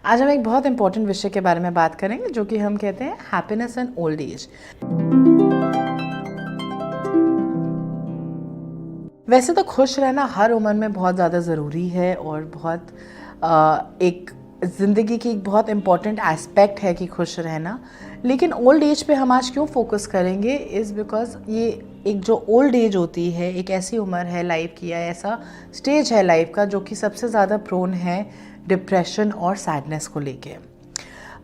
आज हम एक बहुत इंपॉर्टेंट विषय के बारे में बात करेंगे जो कि हम कहते हैं हैप्पीनेस एंड ओल्ड एज। वैसे तो खुश रहना हर उम्र में बहुत ज़्यादा ज़रूरी है और बहुत एक ज़िंदगी की एक बहुत इम्पॉर्टेंट एस्पेक्ट है कि खुश रहना। लेकिन ओल्ड एज पे हम आज क्यों फोकस करेंगे इज़ बिकॉज ये एक जो ओल्ड एज होती है एक ऐसी उम्र है लाइफ की या ऐसा स्टेज है लाइफ का जो कि सबसे ज़्यादा प्रोन है डिप्रेशन और सैडनेस को लेके।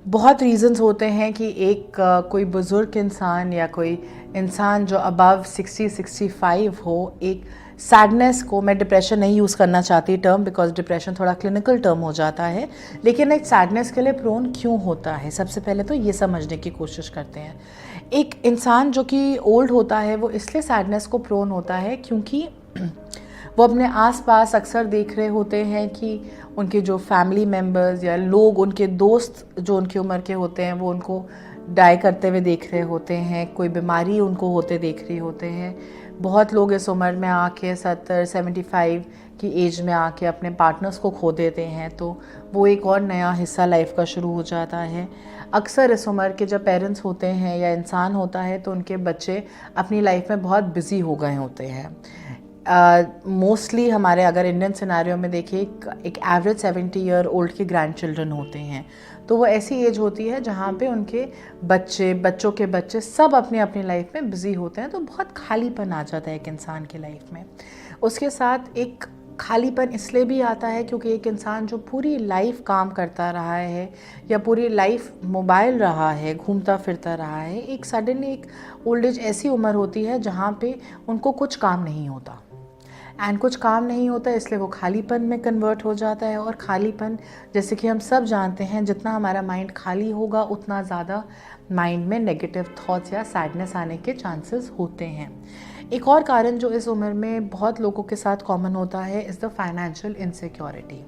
बहुत रीज़न्स होते हैं कि एक कोई बुज़ुर्ग इंसान या कोई इंसान जो अबव 60-65 हो एक सैडनेस को, मैं डिप्रेशन नहीं यूज़ करना चाहती टर्म बिकॉज डिप्रेशन थोड़ा क्लिनिकल टर्म हो जाता है, लेकिन एक सैडनेस के लिए प्रोन क्यों होता है सबसे पहले तो ये समझने की कोशिश करते हैं। एक इंसान जो कि ओल्ड होता है वो इसलिए सैडनेस को प्रोन होता है क्योंकि वो अपने आसपास अक्सर देख रहे होते हैं कि उनके जो फैमिली मेम्बर्स या लोग, उनके दोस्त जो उनकी उम्र के होते हैं वो उनको डाई करते हुए देख रहे होते हैं, कोई बीमारी उनको होते देख रहे होते हैं। बहुत लोग इस उम्र में आके 70-75 की एज में आके अपने पार्टनर्स को खो देते हैं, तो वो एक और नया हिस्सा लाइफ का शुरू हो जाता है। अक्सर इस उम्र के जब पेरेंट्स होते हैं या इंसान होता है तो उनके बच्चे अपनी लाइफ में बहुत बिजी हो गए होते हैं। मोस्टली हमारे अगर इंडियन सिनारियो में देखिए एक एवरेज 70 ईयर ओल्ड के ग्रैंड चिल्ड्रन होते हैं, तो वो ऐसी एज होती है जहाँ पे उनके बच्चों के बच्चे सब अपनी अपनी लाइफ में बिज़ी होते हैं, तो बहुत खालीपन आ जाता है एक इंसान की लाइफ में। उसके साथ एक खालीपन इसलिए भी आता है क्योंकि एक इंसान जो पूरी लाइफ काम करता रहा है या पूरी लाइफ मोबाइल रहा है, घूमता फिरता रहा है, एक सडनली एक ओल्ड एज ऐसी उम्र होती है जहाँ पे उनको कुछ काम नहीं होता एंड कुछ काम नहीं होता इसलिए वो खालीपन में कन्वर्ट हो जाता है। और खालीपन जैसे कि हम सब जानते हैं जितना हमारा माइंड खाली होगा उतना ज़्यादा माइंड में नेगेटिव थॉट्स या सैडनेस आने के चांसेस होते हैं। एक और कारण जो इस उम्र में बहुत लोगों के साथ कॉमन होता है is the financial insecurity.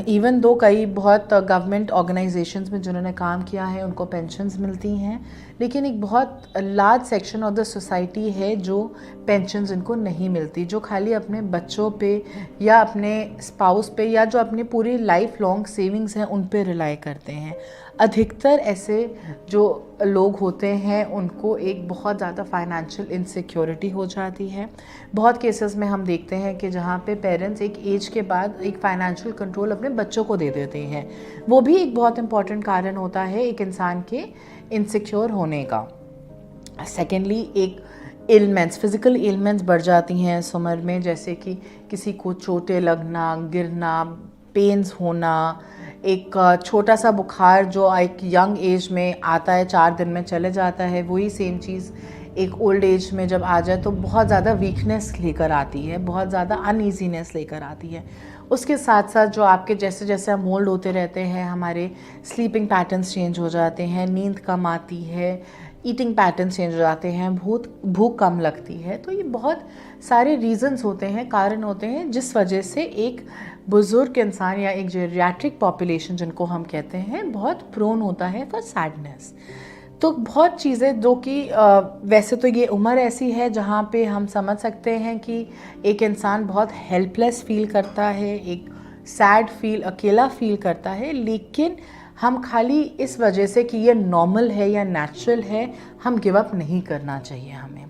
Even though कई बहुत गवर्नमेंट ऑर्गेनाइजेशंस में जिन्होंने काम किया है उनको पेंशन्स मिलती हैं, लेकिन एक बहुत large section of the society है जो पेंशन्स इनको नहीं मिलती, जो खाली अपने बच्चों पे या अपने स्पाउस पे या जो अपनी पूरी लाइफ लॉन्ग सेविंग्स हैं उन पे रिलाई करते हैं। अधिकतर ऐसे जो लोग होते हैं उनको एक बहुत ज़्यादा फाइनेंशियल इनसिक्योरिटी हो जाती है। बहुत केसेस में हम देखते हैं कि जहाँ पे पेरेंट्स एक एज के बाद एक फाइनेंशियल कंट्रोल अपने बच्चों को दे देते हैं, वो भी एक बहुत इंपॉर्टेंट कारण होता है एक इंसान के इनसिक्योर होने का। सेकेंडली एक एलिमेंट्स, फिज़िकल एलिमेंट्स बढ़ जाती हैं इस उम्र में, जैसे कि किसी को चोटें लगना, गिरना, पेन्स होना, एक छोटा सा बुखार जो एक यंग एज में आता है 4 दिन में चले जाता है, वही सेम चीज़ एक ओल्ड एज में जब आ जाए तो बहुत ज़्यादा वीकनेस लेकर आती है, बहुत ज़्यादा अनईजीनेस लेकर आती है। उसके साथ साथ जो आपके जैसे जैसे हम ओल्ड होते रहते हैं हमारे स्लीपिंग पैटर्न्स चेंज हो जाते हैं, नींद कम आती है, ईटिंग पैटर्न चेंज हो जाते हैं, भूख कम लगती है। तो ये बहुत सारे रीज़न्स होते हैं, कारण होते हैं जिस वजह से एक बुज़ुर्ग इंसान या एक जेरियाट्रिक पॉपुलेशन जिनको हम कहते हैं बहुत प्रोन होता है फॉर सैडनेस। तो बहुत चीज़ें जो कि वैसे तो ये उम्र ऐसी है जहाँ पे हम समझ सकते हैं कि एक इंसान बहुत हेल्पलेस फील करता है, एक सैड फील, अकेला फील करता है, लेकिन हम खाली इस वजह से कि ये नॉर्मल है या नेचुरल है हम गिव अप नहीं करना चाहिए। हमें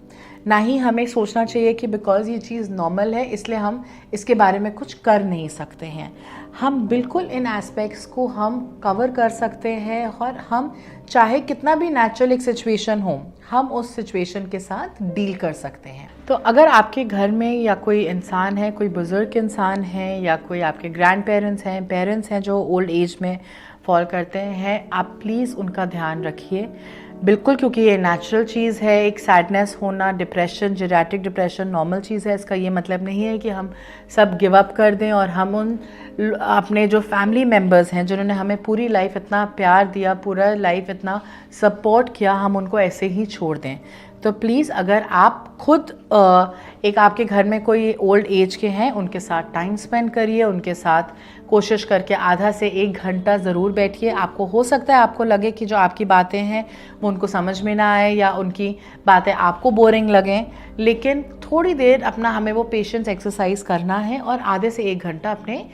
ना ही हमें सोचना चाहिए कि बिकॉज़ ये चीज़ नॉर्मल है इसलिए हम इसके बारे में कुछ कर नहीं सकते हैं। हम बिल्कुल इन एस्पेक्ट्स को हम कवर कर सकते हैं और हम चाहे कितना भी नेचुरल एक सिचुएशन हो हम उस सिचुएशन के साथ डील कर सकते हैं। तो अगर आपके घर में या कोई इंसान है, कोई बुज़ुर्ग इंसान है या कोई आपके ग्रैंड पेरेंट्स हैं जो ओल्ड एज में फॉल करते हैं, आप प्लीज़ उनका ध्यान रखिए बिल्कुल, क्योंकि ये नेचुरल चीज़ है। एक सैडनेस होना, डिप्रेशन, जेरियाट्रिक डिप्रेशन नॉर्मल चीज़ है। इसका ये मतलब नहीं है कि हम सब गिव अप कर दें और हम उन अपने जो फैमिली मेम्बर्स हैं जिन्होंने हमें पूरी लाइफ इतना प्यार दिया, पूरा लाइफ इतना सपोर्ट किया, हम उनको ऐसे ही छोड़ दें। तो प्लीज़ अगर आप खुद एक आपके घर में कोई ओल्ड एज के हैं उनके साथ टाइम स्पेंड करिए, उनके साथ कोशिश करके आधा से 1 घंटा ज़रूर बैठिए। आपको हो सकता है आपको लगे कि जो आपकी बातें हैं वो उनको समझ में ना आए या उनकी बातें आपको बोरिंग लगें, लेकिन थोड़ी देर अपना हमें वो पेशेंस एक्सरसाइज करना है और आधे से 1 घंटा अपने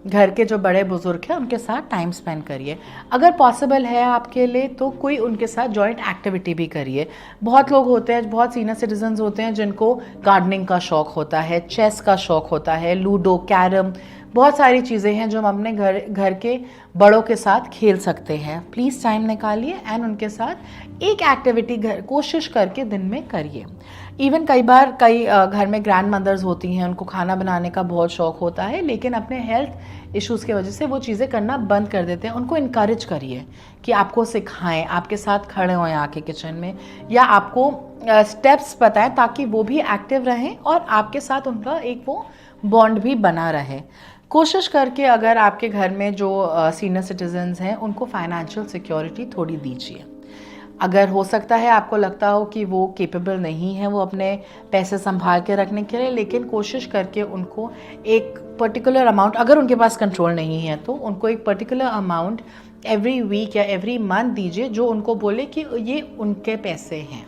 घर के जो बड़े बुजुर्ग हैं उनके साथ टाइम स्पेंड करिए। अगर पॉसिबल है आपके लिए तो कोई उनके साथ जॉइंट एक्टिविटी भी करिए। बहुत लोग होते हैं, बहुत सीनियर सिटीजन्स होते हैं जिनको गार्डनिंग का शौक़ होता है, चेस का शौक़ होता है, लूडो, कैरम, बहुत सारी चीज़ें हैं जो हम अपने घर के बड़ों के साथ खेल सकते हैं। प्लीज़ टाइम निकालिए एंड उनके साथ एक एक्टिविटी कोशिश करके दिन में करिए। इवन कई बार घर में ग्रैंड मदर्स होती हैं, उनको खाना बनाने का बहुत शौक़ होता है, लेकिन अपने हेल्थ इश्यूज़ की वजह से वो चीज़ें करना बंद कर देते हैं। उनको इनकरेज करिए कि आपको सिखाएं, आपके साथ खड़े हों आके किचन में, या आपको स्टेप्स बताएं ताकि वो भी एक्टिव रहें और आपके साथ उनका एक वो बॉन्ड भी बना रहे। कोशिश करके अगर आपके घर में जो सीनियर सिटीजन्स हैं उनको फाइनेंशियल सिक्योरिटी थोड़ी दीजिए। अगर हो सकता है आपको लगता हो कि वो केपेबल नहीं है वो अपने पैसे संभाल के रखने के लिए, लेकिन कोशिश करके उनको एक पर्टिकुलर अमाउंट, अगर उनके पास कंट्रोल नहीं है तो उनको एक पर्टिकुलर अमाउंट एवरी वीक या एवरी मंथ दीजिए जो उनको बोले कि ये उनके पैसे हैं।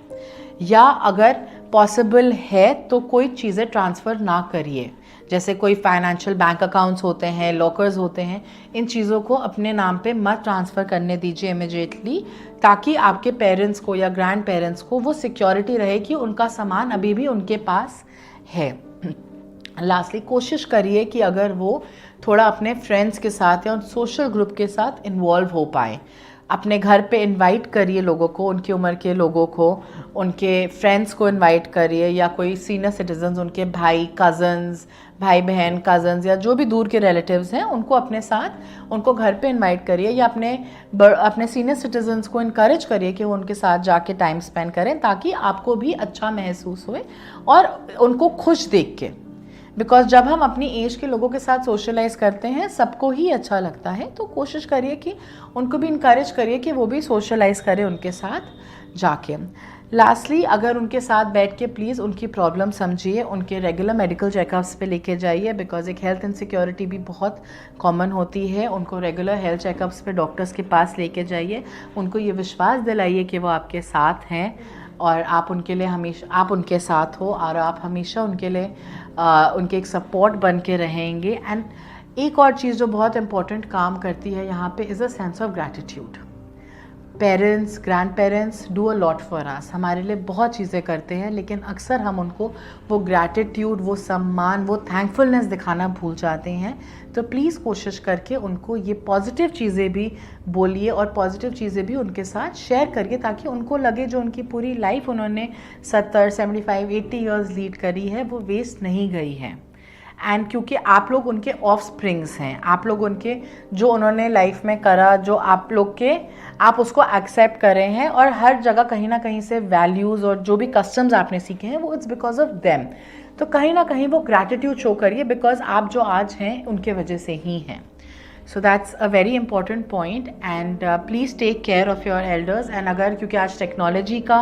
या अगर पॉसिबल है तो कोई चीज़ें ट्रांसफ़र ना करिए, जैसे कोई फाइनेंशियल बैंक अकाउंट्स होते हैं, लॉकर्स होते हैं, इन चीज़ों को अपने नाम पे मत ट्रांसफ़र करने दीजिए इमिजिएटली, ताकि आपके पेरेंट्स को या ग्रैंड पेरेंट्स को वो सिक्योरिटी रहे कि उनका सामान अभी भी उनके पास है। लास्टली कोशिश करिए कि अगर वो थोड़ा अपने फ्रेंड्स के साथ या सोशल ग्रुप के साथ इन्वॉल्व हो पाए। अपने घर पे इनवाइट करिए लोगों को, उनकी उम्र के लोगों को, उनके फ्रेंड्स को इनवाइट करिए, या कोई सीनियर सिटीजन्स, उनके भाई कज़न्स, भाई बहन कज़न्स, या जो भी दूर के रिलेटिव्स हैं उनको अपने साथ उनको घर पे इनवाइट करिए, या अपने सीनियर सिटीजन्स को इनकरेज करिए कि वो उनके साथ जाके टाइम स्पेंड करें, ताकि आपको भी अच्छा महसूस होए और उनको खुश देख के। बिकॉज जब हम अपनी एज के लोगों के साथ सोशलाइज करते हैं सबको ही अच्छा लगता है, तो कोशिश करिए कि उनको भी इनकरेज करिए कि वो भी सोशलाइज करें उनके साथ जाके। लास्टली अगर उनके साथ बैठ के प्लीज़ उनकी प्रॉब्लम समझिए, उनके रेगुलर मेडिकल चेकअप्स पे लेके जाइए, बिकॉज एक हेल्थ इनसिक्योरिटी भी बहुत कॉमन होती है। उनको रेगुलर हेल्थ चेकअप्स पे डॉक्टर्स के पास लेके जाइए, उनको ये विश्वास दिलाइए कि वो आपके साथ हैं और आप उनके लिए हमेशा आप उनके साथ हो और आप हमेशा उनके लिए उनके एक सपोर्ट बन के रहेंगे। एंड एक और चीज़ जो बहुत इम्पोर्टेंट काम करती है यहाँ पे is a sense of gratitude. Parents, grand parents do a lot for us, हमारे लिए बहुत चीज़ें करते हैं, लेकिन अक्सर हम उनको वो ग्रैटिट्यूड, वो सम्मान, वो थैंकफुलनेस दिखाना भूल जाते हैं। तो प्लीज़ कोशिश करके उनको ये पॉजिटिव चीज़ें भी बोलिए और पॉजिटिव चीज़ें भी उनके साथ शेयर करिए, ताकि उनको लगे जो उनकी पूरी लाइफ उन्होंने 70, 75, 80 ईयर्स लीड करी है वो वेस्ट नहीं गई है। एंड क्योंकि आप लोग उनके ऑफ स्प्रिंग्स हैं, आप लोग उनके जो उन्होंने लाइफ में करा, जो आप उसको एक्सेप्ट करें हैं, और हर जगह कहीं ना कहीं से वैल्यूज़ और जो भी कस्टम्स आपने सीखे हैं वो इट्स बिकॉज ऑफ देम। तो कहीं ना कहीं वो ग्रैटिट्यूड शो करिए, बिकॉज आप जो आज हैं उनके वजह से ही हैं। So that's a very important point. And please take care of your elders. And अगर क्योंकि आज टेक्नोलॉजी का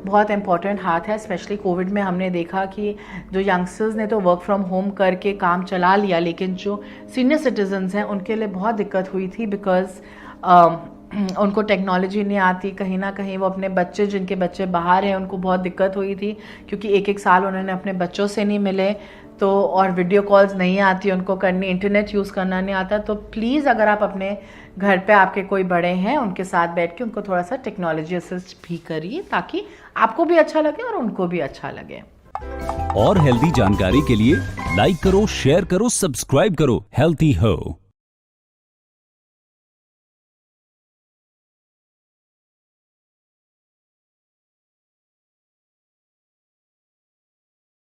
बहुत इंपॉर्टेंट हाथ है, स्पेशली कोविड में हमने देखा कि जो यंगस्टर्स ने तो वर्क फ्रॉम होम करके काम चला लिया, लेकिन जो सीनियर सिटीजन्स हैं उनके लिए बहुत दिक्कत हुई थी, बिकॉज उनको टेक्नोलॉजी नहीं आती। कहीं ना कहीं वो अपने बच्चे, जिनके बच्चे बाहर हैं, उनको बहुत दिक्कत हुई थी क्योंकि एक साल उन्होंने अपने बच्चों से नहीं मिले, तो और वीडियो कॉल्स नहीं आती उनको करनी, इंटरनेट यूज़ करना नहीं आता। तो प्लीज़ अगर आप अपने घर पे आपके कोई बड़े हैं उनके साथ बैठ के उनको थोड़ा सा टेक्नोलॉजी असिस्ट भी करिए, ताकि आपको भी अच्छा लगे और उनको भी अच्छा लगे। और हेल्दी जानकारी के लिए लाइक करो, शेयर करो, सब्सक्राइब करो हेल्थी हो।